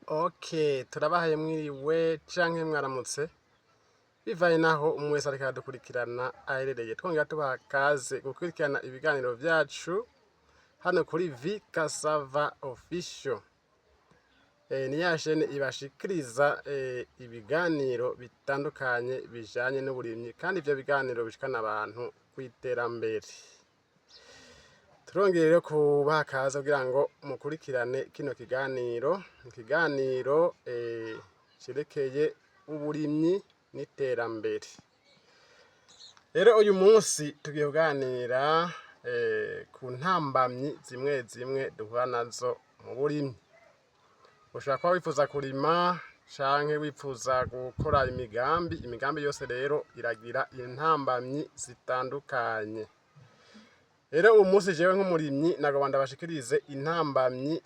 Okay, turabahaye mwiriwe canke mwaramutse bivaye naho umwe wese ariko aradukurikirana aherereye, twongera tubaha kaze gukurikirana ibiganiro vyacu hano kuri V Cassava Official. Ni ya shene ibashikiriza ibiganiro bitandukanye bijanye n'uburimyi, kandi ivyo biganiro bishikana abantu kw'iterambere. Turongeye rero kubaha kaze kugira ngo mukurikirane kino kiganiro, ikiganiro cerekeye uburimyi n'iterambere. Rero uyu munsi tugiye kuganira ku ntambamyi zimwe zimwe duhura nazo mu burimyi. Ushobora kuba wifuza kurima canke wifuza gukora imigambi yose rero iragira intambamyi zitandukanye. Rero uyu munsi jewe nk'umurimyi nagomba ndabashikirize intambamyi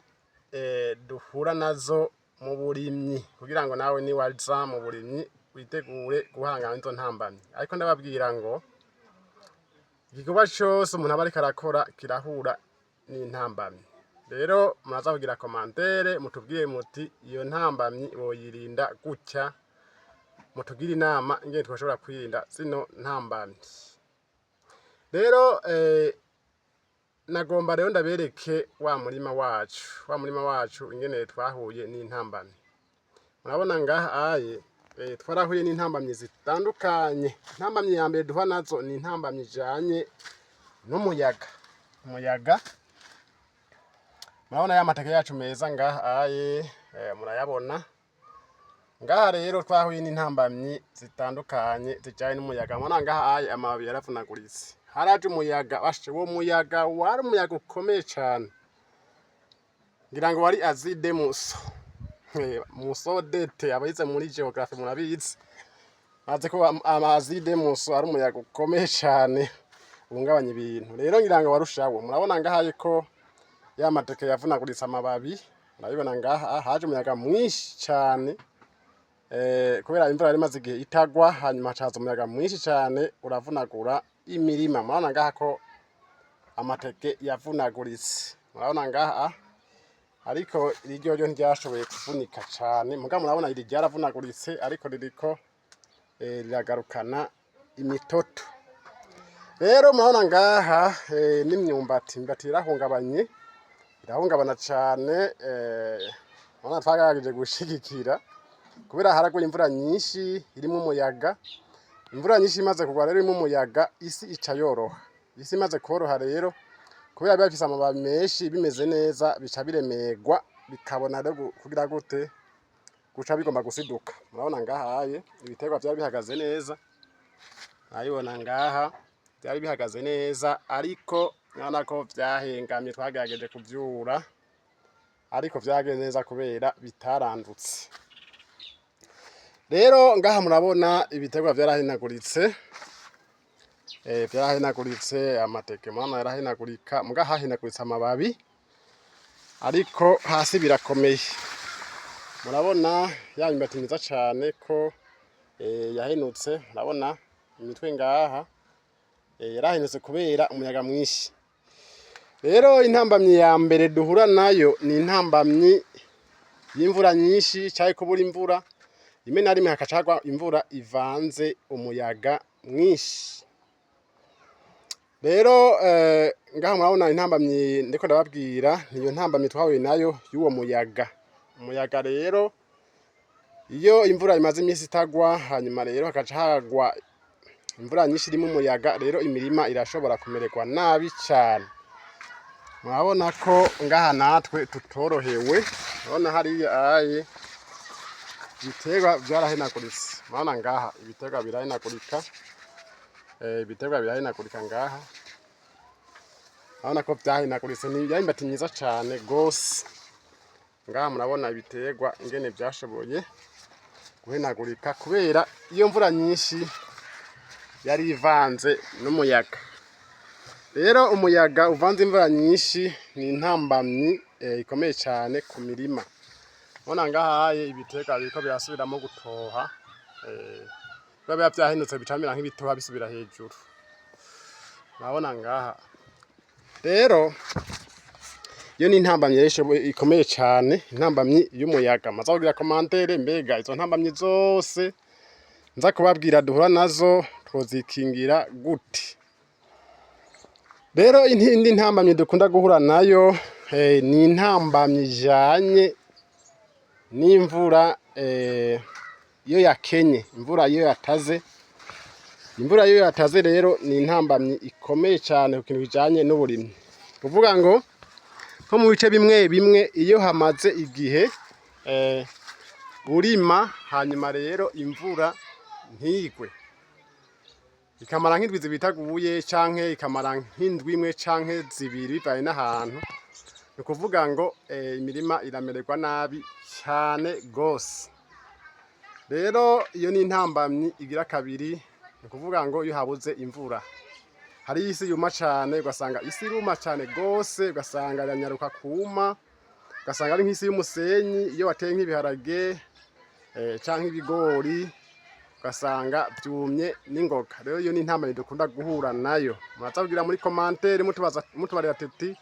duhura nazo mu burimyi, kugira ngo nawe niwaza mu burimyi witegure guhangana n'izo ntambamyi. Ariko ndababwira ngo igikorwa cose umuntu aba ariko arakora kirahura n'intambamyi. Rero muraza kugira commentaire mutubwire muti iyo ntambamyi boyirinda gutya, mutugire inama ingene twoshobora kwirinda zino ntambamyi. Rero nagomba rero ndabereke wa murima wacu ingene twahuye n'intambamyi. Murabona ngaha twarahuye n'intambamyi zitandukanye. Intambamyi ya mbere duhura nazo ni intambamyi ijanye n'umuyaga. Murabona ya mateke yacu meza ngaha murayabona. Ngaha rero twahuye n'intambamyi zitandukanye zijanye n'umuyaga. Murabona ngaha amababi yaravunaguritse. Haraje umuyaga, uwo muyaga wari umuyaga ukomeye cane. Ngira ngo wari azide musodete, abayize muri geography murabizi. Maze ko azide muso ari umuyaga ukomeye cane ubungabanya ibintu. Rero ngira ngo warushaho. Murabona ngaha ko ya mateke yavunaguritse amababi. Murabibona ngaha haje umuyaga mwinshi cane. Kubera imvura yari imaze igihe itagwa, hanyuma hacaza umuyaga mwinshi cane uravunagura imirima. Murabona ngaha ko amateke yavunaguritse. Murabona ngaha ariko iryo ryo ntiryashoboye kuvunika cane. Muga murabona iri ryaravunaguritse ariko ririko riragarukana imitoto. Rero murabona ngaha n'imyumbati irahungabana cane. Murabona twagerageje gushigikira kubera haraguye imvura nyinshi irimo umuyaga. Imvura nyinshi imaze kugwa rero irimo umuyaga, isi ica yoroha. Isi imaze koroha rero kubera biba bifise amababi menshi bimeze neza, bica biremegwa bikabona rero kugira gute guca bigomba gusiduka. Murabona ngaha ibiterwa vyari bihagaze neza. Murabibona ngaha vyari bihagaze neza, ariko murabona ko vyahengamye. Twagerageje kuvyura ariko vyagenze neza kubera bitarandutse. Rero ngaha murabona ibiterwa vyarahenaguritse. Amateke murabona yarahenagurika, muga hahenaguritse amababi ariko hasi birakomeye. Murabona ya myumbati myiza cane ko yahenutse. Murabona imitwe ngaha yarahenutse kubera umuyaga mwinshi. Rero intambamyi ya mbere duhura nayo ni intambamyi y'imvura nyinshi canke kubura imvura. Rimwe na rimwe hakacagwa imvura ivanze umuyaga mwinshi. Rero ngaha murabona intambamyi ndiko ndababwira niyo ntambamyi twahuye nayo y'uwo muyaga. Umuyaga rero iyo imvura imaze iminsi itagwa, hanyuma rero hakaca hagwa imvura nyinshi irimo umuyaga, rero imirima irashobora kumererwa nabi cane. Murabona ko ngaha natwe tutorohewe. Murabona hariya ibiterwa vyarahenaguritse. Murabona ngaha ibiterwa birahenagurika. Ngaha murabona ko vyahenaguritse. Ni imyumbati myiza cane gose. Ngaha murabona ibiterwa ingene vyashoboye guhenagurika kubera iyo mvura nyinshi yari ivanze n'umuyaga. Rero umuyaga uvanze imvura nyinshi ni intambamyi ikomeye cane ku mirima. Murabona ngaha ibiterwa biriko birasubiramo gutoha. Biba vyahenutse bicamera nk'ibitoha bisubira hejuru. Murabona ngaha rero iyo ni intambamyi ikomeye cyane, intambamyi y'umuyaga. Maze kugira commentaire, mbega izo ntambamyi zose nza kubabwira duhura nazo twozikingira gute. Rero indi ntambamyi dukunda guhura nayo ni intambamyi ijanye n'imvura iyo yakenye, imvura iyo yataze. Imvura iyo yataze rero ni intambamyi ikomeye cyane ku kintu bijanye n'uburimyi. Kuvuga ngo nko mu bice bimwe bimwe iyo hamaze igihe urima, hanyuma rero imvura ntigwe, ikamara nk'indwi zibitaguye canke ikamara nk'indwi imwe canke zibiri bivaye n'ahantu, ni ukuvuga ngo imirima iramererwa nabi cyane gose. Rero iyo ni intambamyi igira kabiri, ni ukuvuga ngo iyo habuze imvura, hari isi yuma cyane, ugasanga isi iruma cyane gose, ugasanga iranyaruka kuma, ugasanga ari nk'isi y'umusenyi. Iyo wateye nk'ibiharage canke ibigori ugasanga byumye n'ingoga. Rero iyo ni intambamyi dukunda guhura nayo. Muraza kugira muri commentaire mutubarira tuti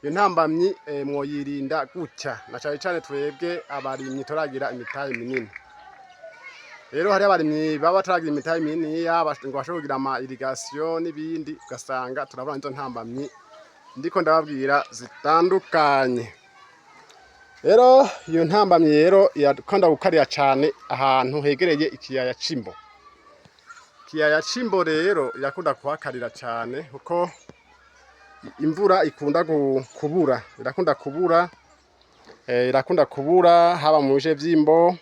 iyo ntambamyi mwoyirinda gutya, na cyane cyane twebwe abarimyi turagira imitahe minini. Rero hari abarimyi baba bataragira imitahe minini ngo bashobore kugira ama irrigation n'ibindi, ugasanga turabona izo ntambamyi ndiko ndababwira zitandukanye. Rero iyo ntambamyi rero irakunda gukarira cyane ahantu hegereye ikiyaya c'Imbo. Ikiyaya c'Imbo rero irakunda kuhakarira cyane kuko imvura ikunda kubura, irakunda kubura haba mu bice vy'Imbo,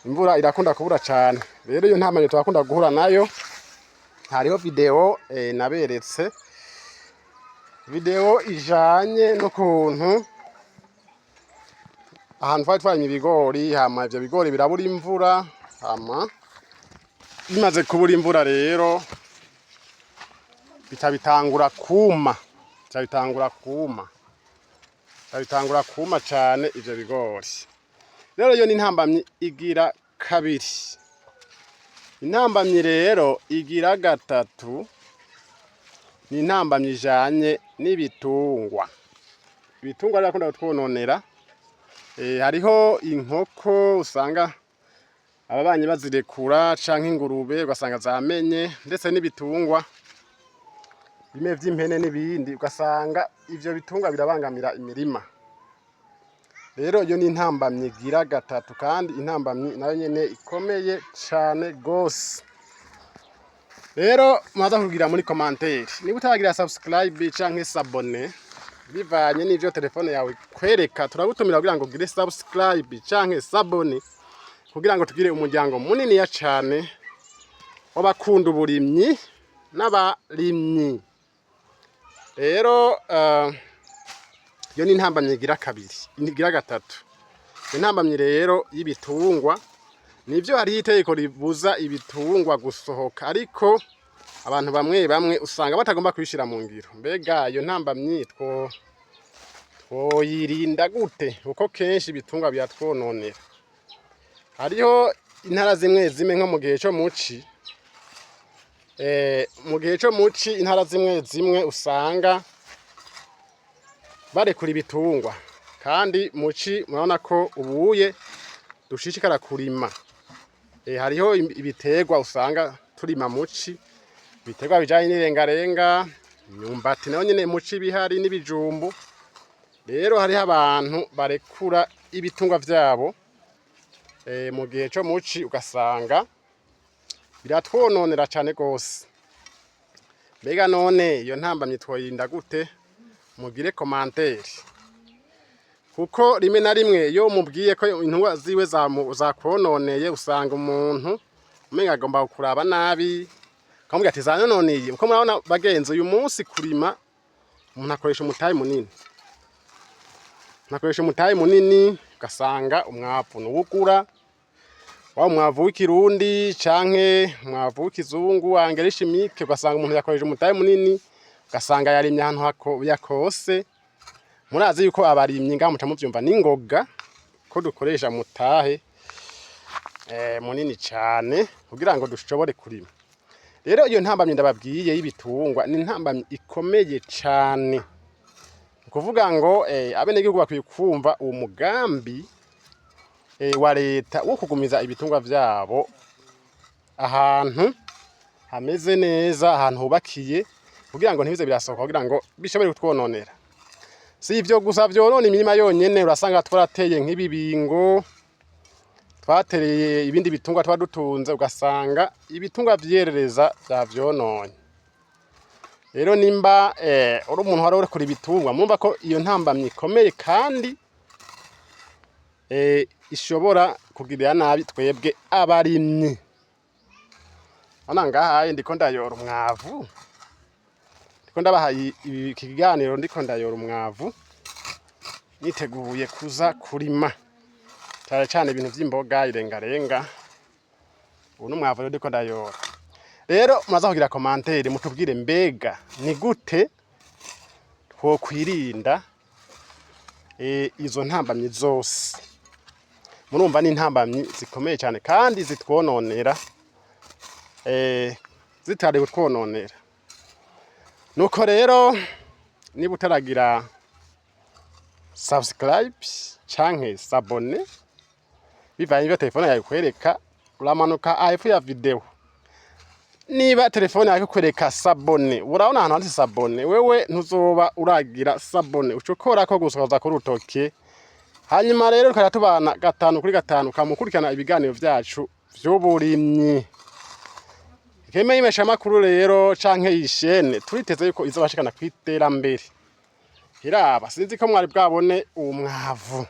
imvura irakunda kubura cyane. Rero iyo ntambamyi turakunda guhura nayo. Hariho video naberetse, video ijanye n'ukuntu ahantu twatwanye ibigori, hama ivyo bigori birabura imvura, hama bimaze kubura imvura rero bitangura kuma cyane ivyo bigori. Rero iyo ni intambamyi igira kabiri. Intambamyi rero igira gatatu ni intambamyi ijanye n'ibitungwa. Ibitungwa birakunda kutwononera. Hariho inkoko usanga ababanyi bazirekura canke ingurube ugasanga zamenye, ndetse n'ibitungwa bimwe vy'impene n'ibindi, ugasanga ivyo bitungwa birabangamira imirima. Rero iyo ni intambamyi igira gatatu, kandi intambamyi nayo nyene ikomeye cane gose. Rero mwaza kugira muri commentaire, niba utaragira subscribe canke s'abone bivanye n'ivyo telefone yawe kwereka, turagutumira kugira ngo ugire subscribe canke s'abone, kugira ngo tugire umuryango munini ya cane w'abakunda uburimyi n'abarimyi. Rero iyo ni intambamyi igira kabiri, igira gatatu. Intambamyi rero y'ibitungwa, nivyo hariho itegeko ribuza ibitungwa gusohoka, ariko abantu bamwe bamwe usanga batagomba kubishira mu ngiro. Mbega iyo ntambamyi twoyirinda gute? Kuko kenshi ibitungwa biratwononera. Hariho intara zimwe zimwe nko mu gihe cyo muci, intara zimwe zimwe usanga barekura ibitungwa, kandi muci murabona ko ubuye dushishikara kurima. Hariho ibiterwa usanga turima muci, ibiterwa bijanye n'irengarenga, imyumbati nayo nyene muci bihari, n'ibijumbu. Rero hariho abantu barekura ibitungwa vyabo mu gihe cyo muci, ugasanga biratwononera cyane gose. Mbega none iyo ntambamyi twoyirinda gute? Mugire commentaire, kuko rimwe na rimwe iyo mubwiye ko intungwa ziwe zakwononeye, usanga umuntu umenga agomba kuraba nabi, kamubwira ati zanononeye. Uko murabona bagenzi, uyu munsi kurima umuntu akoresha umutahe munini, ugasanga umwavu nuwugura, wa mwavu w'ikirundi canke umwavu w'ikizungu engrais chimique, ugasanga umuntu yakoresha umutahe munini, ugasanga yarimye ahantu yakose. Murazi yuko abarimyi ngaho muca muvyumva n'ingoga ko dukoresha mutahe munini cyane kugira ngo dushobore kurima. Rero iyo ntambamyi ndababwiye y'ibitungwa ni intambamyi ikomeye cyane, kuvuga ngo abenegihugu bakwiye kumva uwo mugambi wa leta wo kugumiza ibitungwa vyabo ahantu hameze neza, ahantu hubakiye kugira ngo ntibize birasohoka, kugira ngo bishobore kutwononera. Si ivyo gusa vyonona imirima yonyene, urasanga twarateye nk'ibibingo, twatereye ibindi bitungwa tuba dutunze, ugasanga ibitungwa vyerereza vyavyononye. Rero nimba uri umuntu wari uri kuri ibitungwa, mumva ko iyo ntambamye ikomeye kandi ishobora kugirira nabi twebwe abarimyi. Ana ngaha ndiko ndayora umwavu, ndiko ndabaha ikiganiro, ndiko ndayora umwavu niteguye kuza kurima cyane cyane ibintu vy'imboga, irengarenga. Ubu n'umwavu rero ndiko ndayora. Rero mumaze kugira commentaire mutubwire mbega ni gute twokwirinda izo ntambamyi zose. Murumva ni intambamyi zikomeye cyane kandi zitwononera zitari gutwononera. Nuko rero niba utaragira subscribe canke s'abone bivaye n'ivyo telefone yawe kwereka, uramanuka hepfo ya video. Niba telefone yawe kwereka s'abone, urabona ahantu handitse s'abone, wewe ntuzoba uragira s'abone, ucokora ko gusoza ku rutoke. Hanyuma rero tukajya tubana 5 kuri 5 kamukurikirana ibiganiro vyacu vy'uburimyi. Ikeme imesha makuru rero canke yishene turiteze yuko izobashikana kwiterambere. Iraba sinzi ko mwari bwabone umwavu.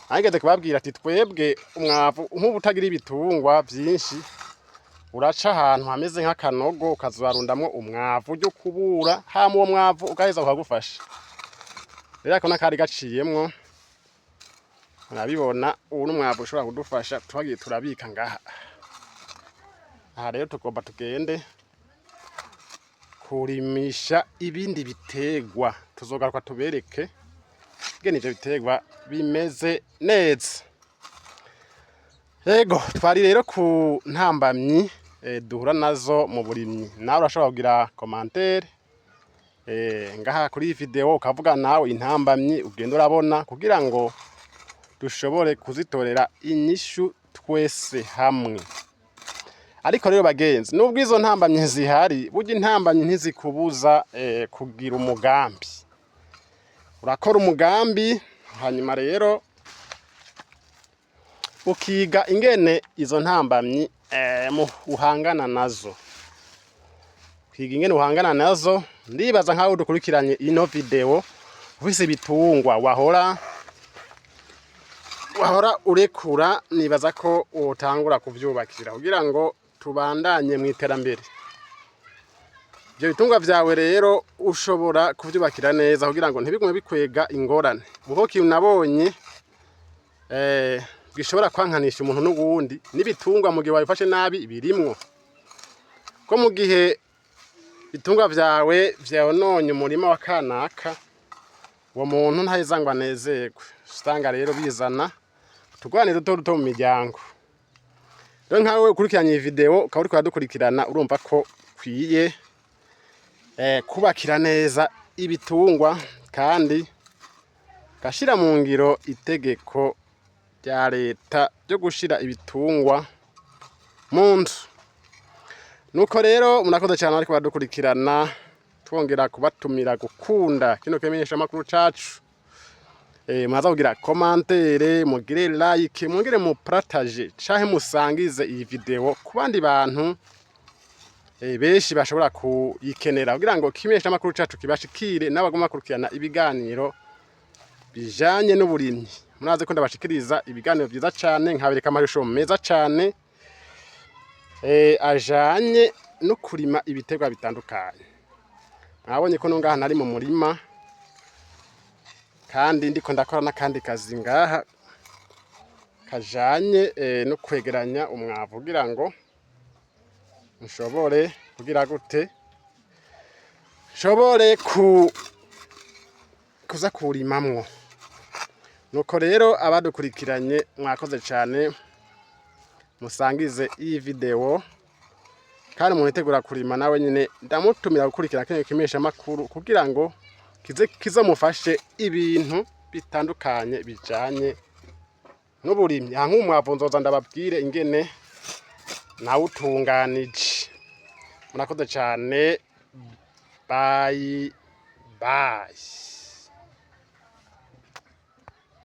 Angeze kubabwira ati twebwe umwavu nk'ubu utagira ibitungwa byinshi, uraca ahantu hameze nk'akanogo ukazarundamwo umwavu ryo kubura, hama uwo mwavu ugaheza ukagufasha. Rero ako nakari gaciyemwo, murabibona ubu n'umwavu ushobora kudufasha, twagiye turabika ngaha. Aha rero tugomba tugende kurimisha ibindi bitegwa, tuzogaruka tubereke ngene ivyo bitegwa bimeze neza. Yego twari rero ku ntambamyi duhura nazo mu burimyi. Nawe urashobora kugira commentaire ngaha kuri iyi video ukavuga nawe intambamyi ugenda urabona, kugira ngo dushobore kuzitorera inyishu twese hamwe. Ariko rero bagenzi, nubwo izo ntambamyi zihari, burya intambamyi ntizikubuza kugira umugambi. Urakora umugambi, hanyuma rero ukiga ingene izo ntambamyi uhangana nazo. Ukiga ingene uhangana nazo. Ndibaza nkaho dukurikiranye ino video ufise ibitungwa wahora urekura, nibaza ko utangura kuvyubakira kugira ngo tubandanye mu iterambere. Ibyo bitungwa vyawe rero ushobora kuvyubakira neza kugira ngo ntibigume bikwega ingorane. Muho kintu nabonye gishobora kwankanisha umuntu n'ubundi n'ibitungwa mu gihe wabifashe nabi birimwo. Ko mu gihe bitungwa vyawe vyononye umurima wa kanaka, uwo muntu ntaheza ngo anezerwe. Usanga rero bizana tugwane duto mu miryango. Rero nkawe ukurikiranye iyi video ukaba uriko uradukurikirana, urumva ko kwiye kubakira neza ibitungwa kandi gashira mu ngiro itegeko rya leta ryo gushira ibitungwa mu nzu. Nuko rero munakoze cyane ariko badukurikirana, twongera kubatumira gukunda kino kimenyesha makuru cacu. Mwaza kugira commentaire, mugire like, mugire mu partage canke musangize iyi video ku bandi bantu beshi bashobora kuyikenera, kugira ngo kimenyesha makuru cacu kibashikire n'abagoma kurikirana ibiganiro bijanye n'uburimyi. Munaze ko ndabashikiriza ibiganiro byiza cyane, nkabereka amashusho meza cyane ajanye no kurima ibitegwa bitandukanye. Mwabonye ko nungaha nari mu murima kandi ndiko ndakora n'akandi kazi ngaha kajanye no kwegeranya umwavu kugira ngo nshobore kugira gute, nshobore kuza kurimamwo. Nuko rero abadukurikiranye mwakoze cyane, musangize iyi video kandi munitegura kurima nawe nyine ndamutumira gukurikira kene kimesha makuru kugira ngo kizamufashe ibintu bitandukanye bijanye n'uburimyi. Aha nk'umwavu nzoza ndababwire ingene nawutunganije. Murakoze cane, bye bye.